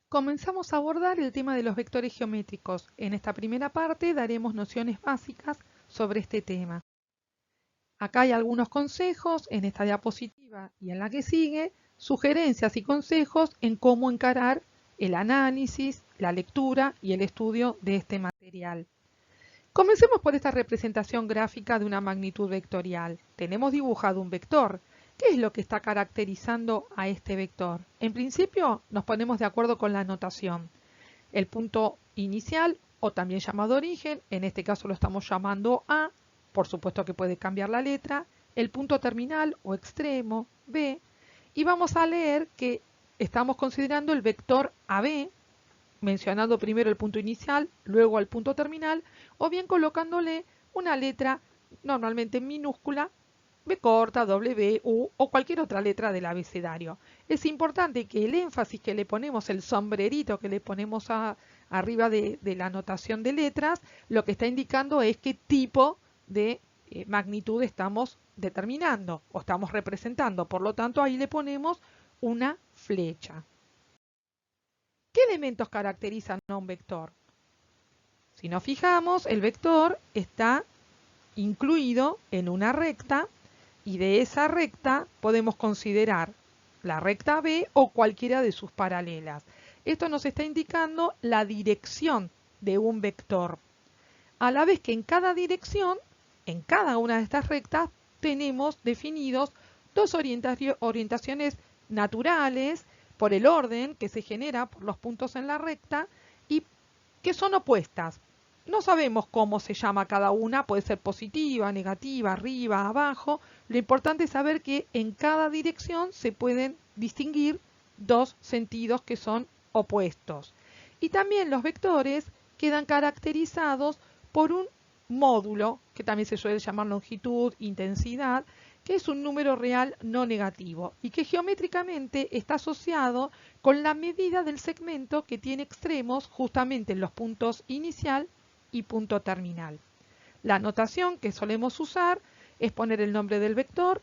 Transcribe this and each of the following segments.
Comenzamos a abordar el tema de los vectores geométricos. En esta primera parte daremos nociones básicas sobre este tema. Acá hay algunos consejos en esta diapositiva y en la que sigue, sugerencias y consejos en cómo encarar el análisis, la lectura y el estudio de este material. Comencemos por esta representación gráfica de una magnitud vectorial. Tenemos dibujado un vector. ¿Qué es lo que está caracterizando a este vector? En principio, nos ponemos de acuerdo con la notación. El punto inicial, o también llamado origen, en este caso lo estamos llamando A, por supuesto que puede cambiar la letra, el punto terminal o extremo, B, y vamos a leer que estamos considerando el vector AB, mencionando primero el punto inicial, luego el punto terminal, o bien colocándole una letra normalmente minúscula, B corta, W, U o cualquier otra letra del abecedario. Es importante que el énfasis que le ponemos, el sombrerito que le ponemos arriba de la anotación de letras, lo que está indicando es qué tipo de magnitud estamos determinando o estamos representando. Por lo tanto, ahí le ponemos una flecha. ¿Qué elementos caracterizan a un vector? Si nos fijamos, el vector está incluido en una recta y de esa recta podemos considerar la recta B o cualquiera de sus paralelas. Esto nos está indicando la dirección de un vector. A la vez que en cada dirección, en cada una de estas rectas, tenemos definidos dos orientaciones naturales por el orden que se genera por los puntos en la recta y que son opuestas. No sabemos cómo se llama cada una, puede ser positiva, negativa, arriba, abajo. Lo importante es saber que en cada dirección se pueden distinguir dos sentidos que son opuestos. Y también los vectores quedan caracterizados por un módulo, que también se suele llamar longitud, intensidad, que es un número real no negativo y que geométricamente está asociado con la medida del segmento que tiene extremos justamente en los puntos inicial y punto terminal. La notación que solemos usar es poner el nombre del vector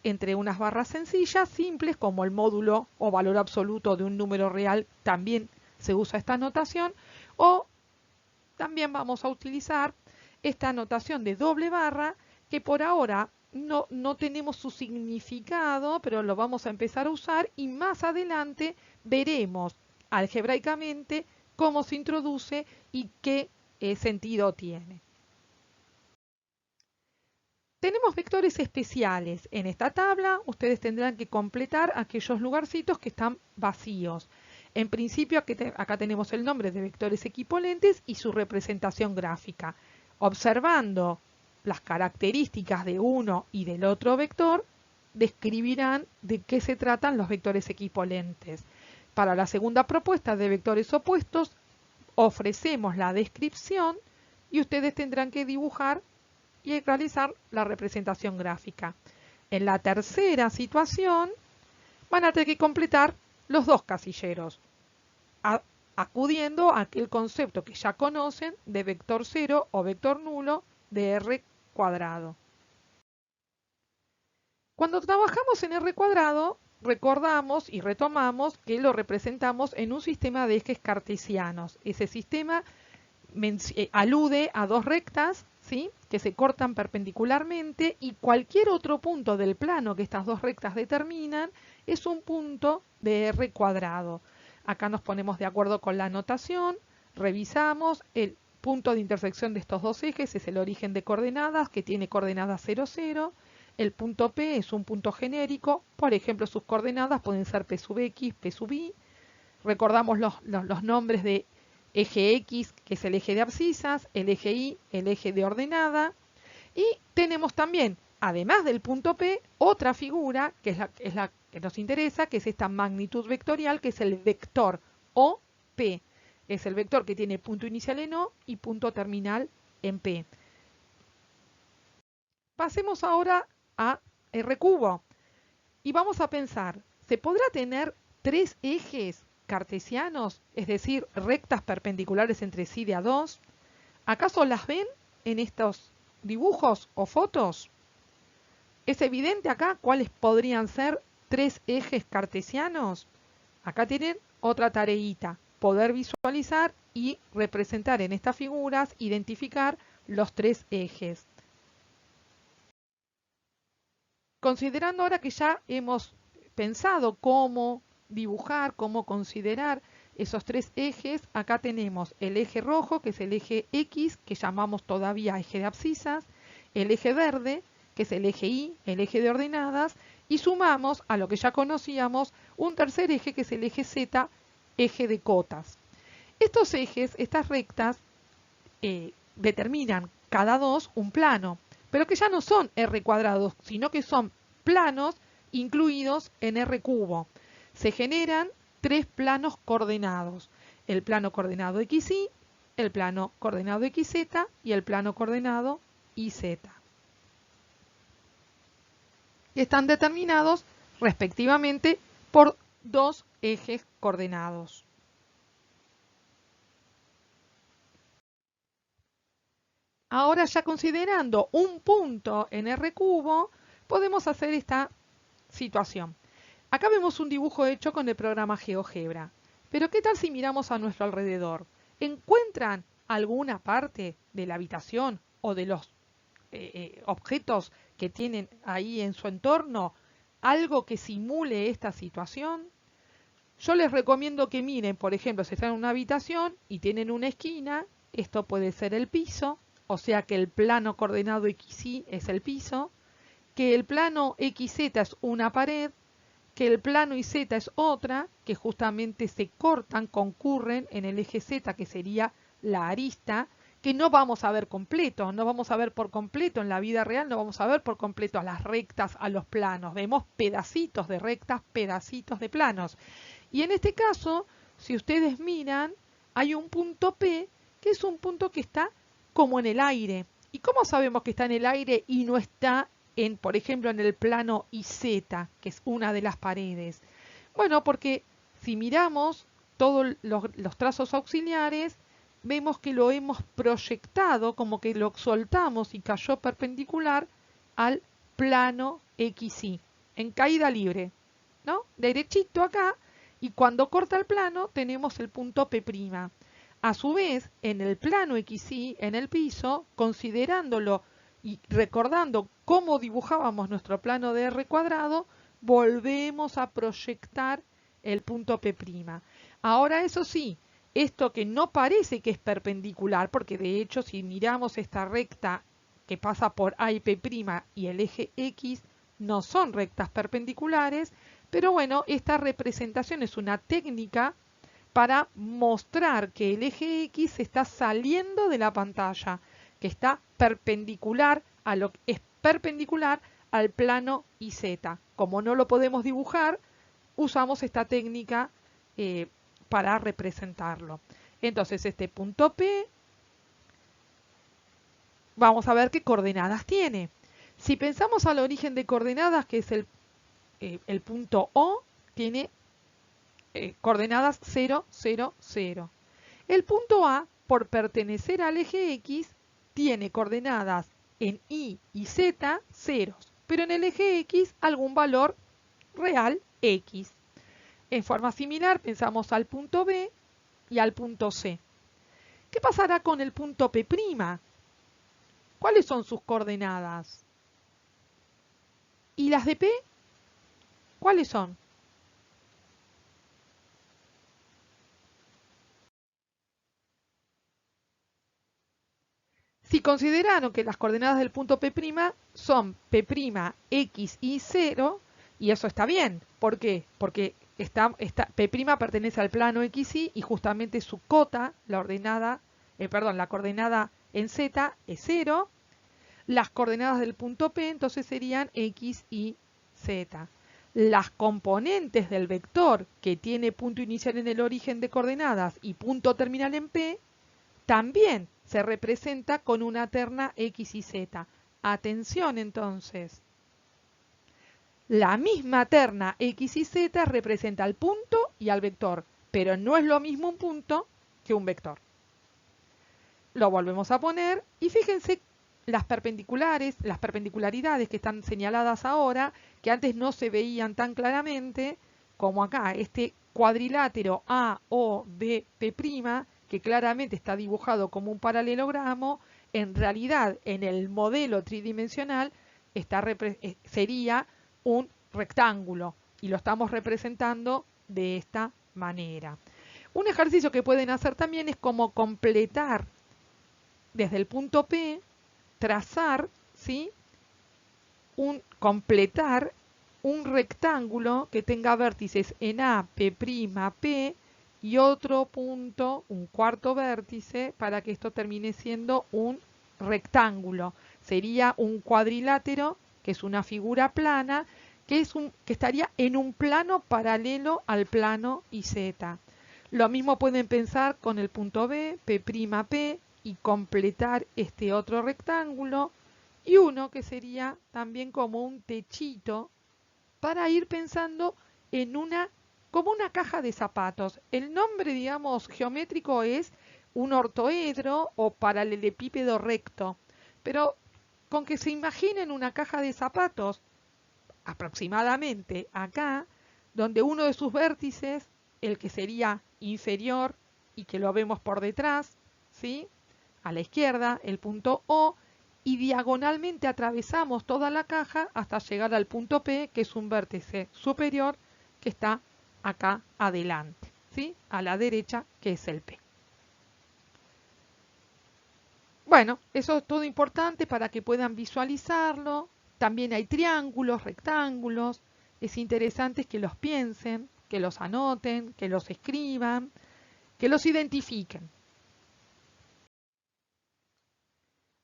entre unas barras sencillas, simples, como el módulo o valor absoluto de un número real, también se usa esta notación, o también vamos a utilizar esta notación de doble barra, que por ahora no tenemos su significado, pero lo vamos a empezar a usar y más adelante veremos algebraicamente cómo se introduce y qué sentido tiene. Tenemos vectores especiales. En esta tabla ustedes tendrán que completar aquellos lugarcitos que están vacíos. En principio acá tenemos el nombre de vectores equipolentes y su representación gráfica. Observando las características de uno y del otro vector, describirán de qué se tratan los vectores equipolentes. Para la segunda propuesta de vectores opuestos, ofrecemos la descripción y ustedes tendrán que dibujar y realizar la representación gráfica. En la tercera situación van a tener que completar los dos casilleros, acudiendo a aquel concepto que ya conocen de vector cero o vector nulo de R cuadrado. Cuando trabajamos en R cuadrado, recordamos y retomamos que lo representamos en un sistema de ejes cartesianos. Ese sistema alude a dos rectas, ¿sí?, que se cortan perpendicularmente y cualquier otro punto del plano que estas dos rectas determinan es un punto de R cuadrado. Acá nos ponemos de acuerdo con la notación, revisamos el punto de intersección de estos dos ejes, es el origen de coordenadas que tiene coordenadas 0, 0. El punto P es un punto genérico, por ejemplo sus coordenadas pueden ser P sub X, P sub Y. Recordamos los nombres de eje X, que es el eje de abscisas, el eje Y, el eje de ordenada. Y tenemos también, además del punto P, otra figura, que es la que nos interesa, que es esta magnitud vectorial, que es el vector OP. Es el vector que tiene punto inicial en O y punto terminal en P. Pasemos ahora a R cubo. Y vamos a pensar, ¿se podrá tener tres ejes cartesianos, es decir, rectas perpendiculares entre sí de a dos? ¿Acaso las ven en estos dibujos o fotos? ¿Es evidente acá cuáles podrían ser tres ejes cartesianos? Acá tienen otra tareita, poder visualizar y representar en estas figuras, identificar los tres ejes. Considerando ahora que ya hemos pensado cómo dibujar, cómo considerar esos tres ejes, acá tenemos el eje rojo, que es el eje X, que llamamos todavía eje de abscisas, el eje verde, que es el eje Y, el eje de ordenadas, y sumamos a lo que ya conocíamos un tercer eje, que es el eje Z, eje de cotas. Estos ejes, estas rectas, determinan cada dos un plano, pero que ya no son R cuadrados, sino que son planos incluidos en R cubo. Se generan tres planos coordenados: el plano coordenado XY, el plano coordenado XZ y el plano coordenado YZ. Que están determinados respectivamente por dos ejes coordenados. Ahora, ya considerando un punto en R cubo, podemos hacer esta situación. Acá vemos un dibujo hecho con el programa GeoGebra. Pero ¿qué tal si miramos a nuestro alrededor? ¿Encuentran alguna parte de la habitación o de los objetos que tienen ahí en su entorno algo que simule esta situación? Yo les recomiendo que miren, por ejemplo, si están en una habitación y tienen una esquina, esto puede ser el piso, o sea que el plano coordenado XY es el piso, que el plano XZ es una pared, que el plano YZ es otra, que justamente se cortan, concurren en el eje Z, que sería la arista, que no vamos a ver completo, no vamos a ver por completo en la vida real, no vamos a ver por completo a las rectas, a los planos, vemos pedacitos de rectas, pedacitos de planos. Y en este caso, si ustedes miran, hay un punto P, que es un punto que está como en el aire. ¿Y cómo sabemos que está en el aire y no está en, por ejemplo, en el plano YZ, que es una de las paredes? Bueno, porque si miramos todos los trazos auxiliares, vemos que lo hemos proyectado, como que lo soltamos y cayó perpendicular al plano XY, en caída libre, ¿no? Derechito acá, y cuando corta el plano tenemos el punto P'. A su vez, en el plano XY, en el piso, considerándolo y recordando cómo dibujábamos nuestro plano de R cuadrado, volvemos a proyectar el punto P'. Ahora, eso sí, esto que no parece que es perpendicular, porque de hecho si miramos esta recta que pasa por A y P' y el eje X, no son rectas perpendiculares, pero bueno, esta representación es una técnica para mostrar que el eje X está saliendo de la pantalla, que está perpendicular a lo que es perpendicular al plano YZ. Como no lo podemos dibujar, usamos esta técnica para representarlo. Entonces, este punto P, vamos a ver qué coordenadas tiene. Si pensamos al origen de coordenadas, que es el punto O, tiene coordenadas 0, 0, 0. El punto A, por pertenecer al eje X, tiene coordenadas en Y y Z ceros, pero en el eje X algún valor real X. En forma similar pensamos al punto B y al punto C. ¿Qué pasará con el punto P'? ¿Cuáles son sus coordenadas? ¿Y las de P? ¿Cuáles son? Si consideraron que las coordenadas del punto P' son P', X y 0, y eso está bien. ¿Por qué? Porque P' pertenece al plano XY y justamente su cota, la coordenada en Z es 0. Las coordenadas del punto P entonces serían X y Z. Las componentes del vector que tiene punto inicial en el origen de coordenadas y punto terminal en P también se representa con una terna X y Z. Atención entonces. La misma terna X y Z representa al punto y al vector, pero no es lo mismo un punto que un vector. Lo volvemos a poner y fíjense las perpendicularidades que están señaladas ahora, que antes no se veían tan claramente como acá. Este cuadrilátero AOBP', que claramente está dibujado como un paralelogramo, en realidad en el modelo tridimensional sería un rectángulo y lo estamos representando de esta manera. Un ejercicio que pueden hacer también es como completar desde el punto P, trazar, ¿sí? Completar un rectángulo que tenga vértices en A, P', P y otro punto, un cuarto vértice, para que esto termine siendo un rectángulo. Sería un cuadrilátero, que es una figura plana, que estaría en un plano paralelo al plano IZ. Lo mismo pueden pensar con el punto B, P', y completar este otro rectángulo, y uno que sería también como un techito para ir pensando en como una caja de zapatos. El nombre, digamos, geométrico es un ortoedro o paralelepípedo recto, pero con que se imaginen una caja de zapatos, aproximadamente acá, donde uno de sus vértices, el que sería inferior y que lo vemos por detrás, ¿sí? A la izquierda, el punto O, y diagonalmente atravesamos toda la caja hasta llegar al punto P, que es un vértice superior que está acá adelante, ¿sí? A la derecha, que es el P. Bueno, eso es todo importante para que puedan visualizarlo. También hay triángulos, rectángulos. Es interesante que los piensen, que los anoten, que los escriban, que los identifiquen.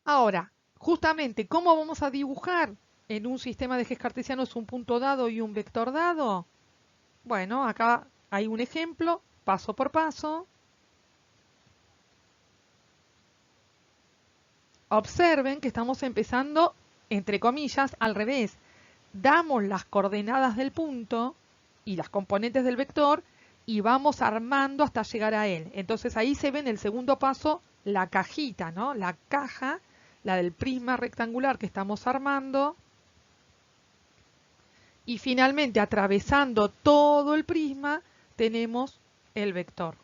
Ahora, justamente, ¿cómo vamos a dibujar en un sistema de ejes cartesianos un punto dado y un vector dado? Bueno, acá hay un ejemplo, paso por paso. Observen que estamos empezando, entre comillas, al revés. Damos las coordenadas del punto y las componentes del vector y vamos armando hasta llegar a él. Entonces ahí se ve en el segundo paso la cajita, ¿no? La caja, la del prisma rectangular que estamos armando. Y finalmente, atravesando todo el prisma, tenemos el vector.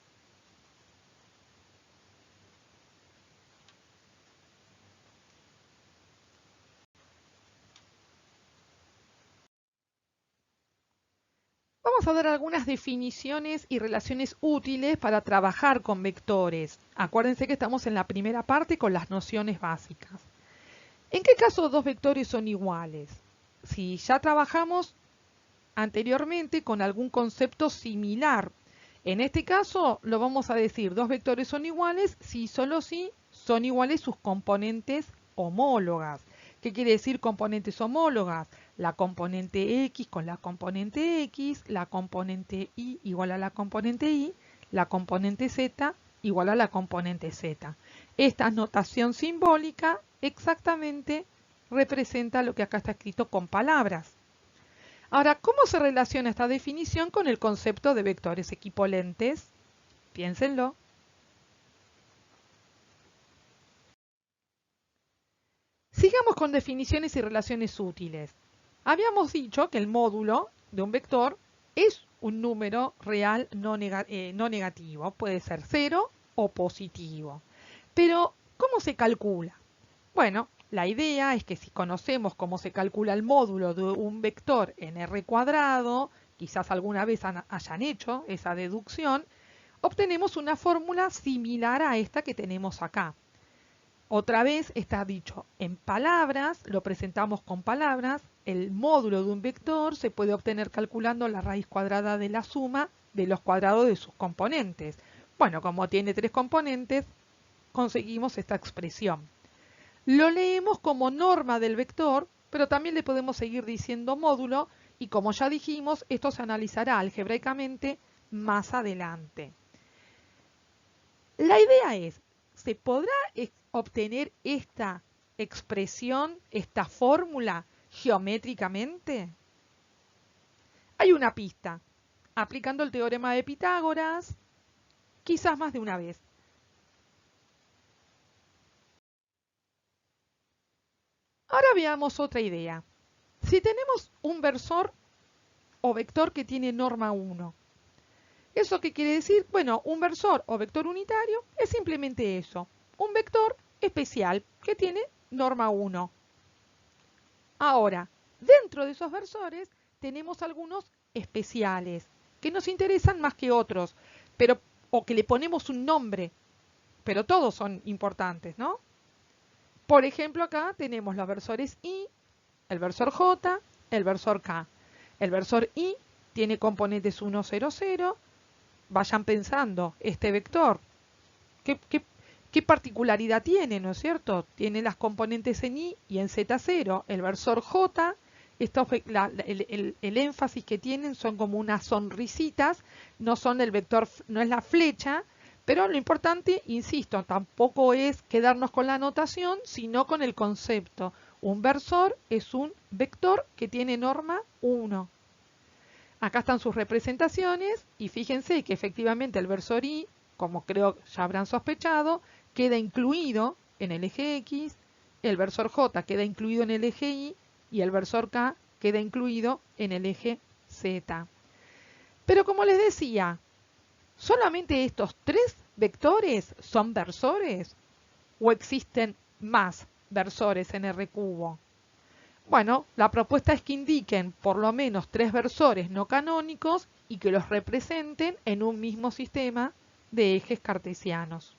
Vamos a dar algunas definiciones y relaciones útiles para trabajar con vectores. Acuérdense que estamos en la primera parte con las nociones básicas. ¿En qué caso dos vectores son iguales? Si ya trabajamos anteriormente con algún concepto similar. En este caso lo vamos a decir, dos vectores son iguales si solo si son iguales sus componentes homólogas. ¿Qué quiere decir componentes homólogas? La componente X con la componente X, la componente Y igual a la componente Y, la componente Z igual a la componente Z. Esta notación simbólica exactamente representa lo que acá está escrito con palabras. Ahora, ¿cómo se relaciona esta definición con el concepto de vectores equipolentes? Piénsenlo. Sigamos con definiciones y relaciones útiles. Habíamos dicho que el módulo de un vector es un número real no negativo. Puede ser cero o positivo. Pero, ¿cómo se calcula? Bueno, la idea es que si conocemos cómo se calcula el módulo de un vector en R cuadrado, quizás alguna vez hayan hecho esa deducción, obtenemos una fórmula similar a esta que tenemos acá. Otra vez está dicho en palabras, lo presentamos con palabras, el módulo de un vector se puede obtener calculando la raíz cuadrada de la suma de los cuadrados de sus componentes. Bueno, como tiene tres componentes, conseguimos esta expresión. Lo leemos como norma del vector, pero también le podemos seguir diciendo módulo y como ya dijimos, esto se analizará algebraicamente más adelante. La idea es, ¿se podrá obtener esta expresión, esta fórmula geométricamente? Hay una pista. Aplicando el teorema de Pitágoras, quizás más de una vez. Ahora veamos otra idea. Si tenemos un versor o vector que tiene norma 1, ¿Eso qué quiere decir? Bueno, un versor o vector unitario es simplemente eso, un vector especial que tiene norma 1. Ahora, dentro de esos versores tenemos algunos especiales que nos interesan más que otros, pero o que le ponemos un nombre, pero todos son importantes, ¿no? Por ejemplo, acá tenemos los versores I, el versor J, el versor K. El versor I tiene componentes 1, 0, 0. Vayan pensando, este vector, ¿qué particularidad tiene, no es cierto? Tiene las componentes en I y en Z0. El versor J, el énfasis que tienen son como unas sonrisitas, no son el vector, no es la flecha, pero lo importante, insisto, tampoco es quedarnos con la notación, sino con el concepto. Un versor es un vector que tiene norma 1. Acá están sus representaciones y fíjense que efectivamente el versor I, como creo ya habrán sospechado, queda incluido en el eje X, el versor J queda incluido en el eje Y y el versor K queda incluido en el eje Z. Pero como les decía, ¿solamente estos tres vectores son versores o existen más versores en R cubo? Bueno, la propuesta es que indiquen por lo menos tres versores no canónicos y que los representen en un mismo sistema de ejes cartesianos.